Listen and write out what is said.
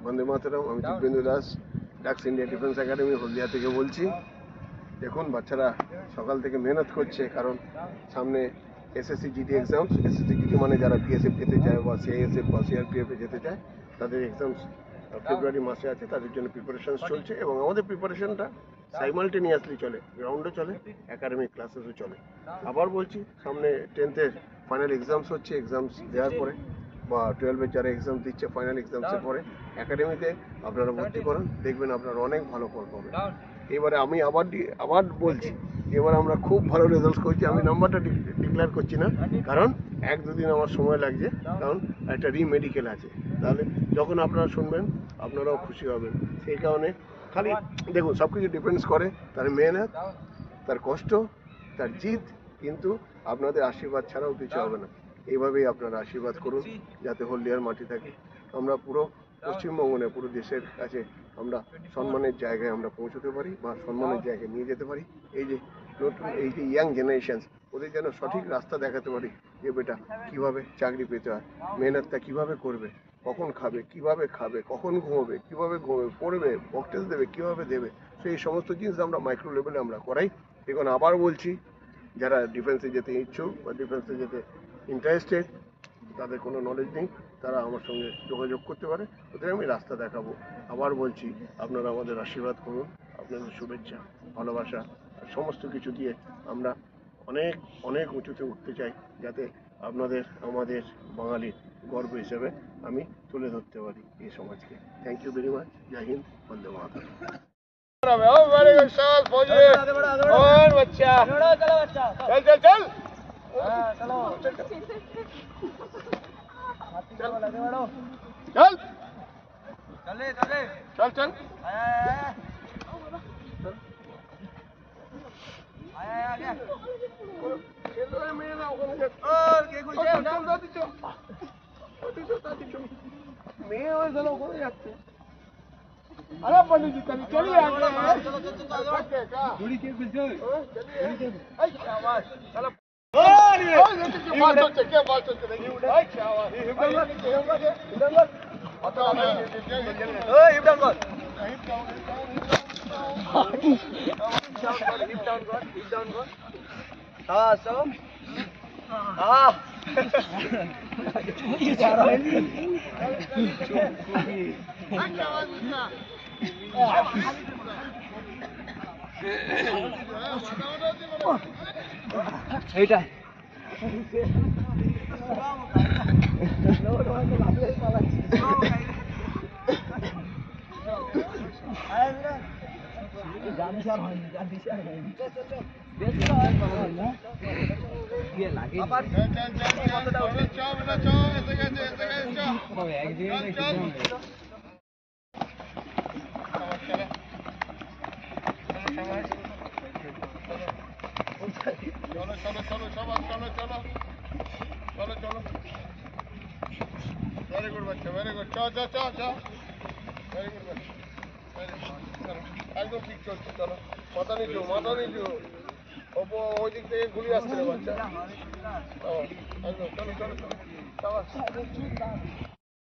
বন্দে মাতরম। আমি Dibyendu Das, Dux India defence academy Haldia থেকে বলছি। দেখুন বাচ্চারা সকাল থেকে মেহনত করছে, কারণ সামনে SSC GD exams. SSC GD মানে যারা বিএসএফ যেতে চায় বা সিআইএসএফ বা সিআরপিএফ যেতে চায়, তাদের এক্সামস ফেব্রুয়ারি মাসে আছে, তাদের জন্য প্রিপারেশন চলছে। এবং আমাদের প্রিপারেশনটা সাইমালটেনিয়াসলি চলে, গ্রাউন্ডে চলে, একাডেমিক ক্লাসেসও চলে। আবার বলছি, সামনে 10th-এর ফাইনাল এক্সামস হচ্ছে। এক্সামস দেওয়ার পরে বা 12-এর যারা এক্সাম দিচ্ছে ফাইনাল এক্সামসের পরে একাডেমিতে আপনারা ভর্তি করেন, দেখবেন আপনারা অনেক ভালো ফল পাবেন। এবারে আমি আবার বলছি, এবার আমরা খুব ভালো রেজাল্ট করছি। আমি নাম্বারটা ডিক্লেয়ার করছি না, কারণ 1-2 দিন আমার সময় লাগছে, কারণ একটা রিমেডিকেল আছে। তাহলে যখন আপনারা শুনবেন আপনারাও খুশি হবেন। সেই কারণে খালি দেখুন, সব কিছু ডিপেন্ডস করে তার মেহনত, তার কষ্ট, তার জিদ, কিন্তু আপনাদের আশীর্বাদ ছাড়াও কিছু হবে না। এইভাবেই আপনারা আশীর্বাদ করুন, যাতে হলদিয়ার মাটি থাকে। আমরা পুরো পশ্চিমবঙ্গ নয়, পুরো দেশের কাছে আমরা সম্মানের জায়গায় আমরা পৌঁছতে পারি বা সম্মানের জায়গায় নিয়ে যেতে পারি। এই যে নতুন এই যে ইয়াং জেনারেশন, ওদের যেন সঠিক রাস্তা দেখাতে পারি যে বেটা কীভাবে চাকরি পেতে হয়, মেহনতটা কীভাবে করবে, কখন খাবে, কিভাবে খাবে, কখন ঘুমোবে, কীভাবে ঘুমোবে, পড়বে, মক টেস্ট দেবে, কীভাবে দেবে। তো এই সমস্ত জিনিস আমরা মাইক্রো লেভেলে আমরা করাই। এখন আবার বলছি, যারা ডিফেন্সে যেতে ইচ্ছুক বা ডিফেন্সে যেতে ইন্টারেস্টেড, তাদের কোনো নলেজ নেই, তারা আমার সঙ্গে যোগাযোগ করতে পারে, ওদের আমি রাস্তা দেখাবো। আবার বলছি, আপনারা আমাদের আশীর্বাদ করুন, আপনাদের শুভেচ্ছা, ভালোবাসা আর সমস্ত কিছু দিয়ে আমরা অনেক অনেক উঁচুতে উঠতে চাই, যাতে আপনাদের আমাদের বাঙালির গর্ব হিসেবে আমি তুলে ধরতে পারি এই সমাজকে। Thank you very much. Jai Hind, Vande Mataram. चल अरे पंडित जी चलिए এইটা জানিসার হয়নি चलो वेरी गुड बच्चा, वेरी गुड। चलो वेरी गुड बच्चा, একদম ঠিক চলছে। চলো মাথা নিচু। ওই দিক থেকে গুলি আসছে রে বাচ্চা। একদম চলো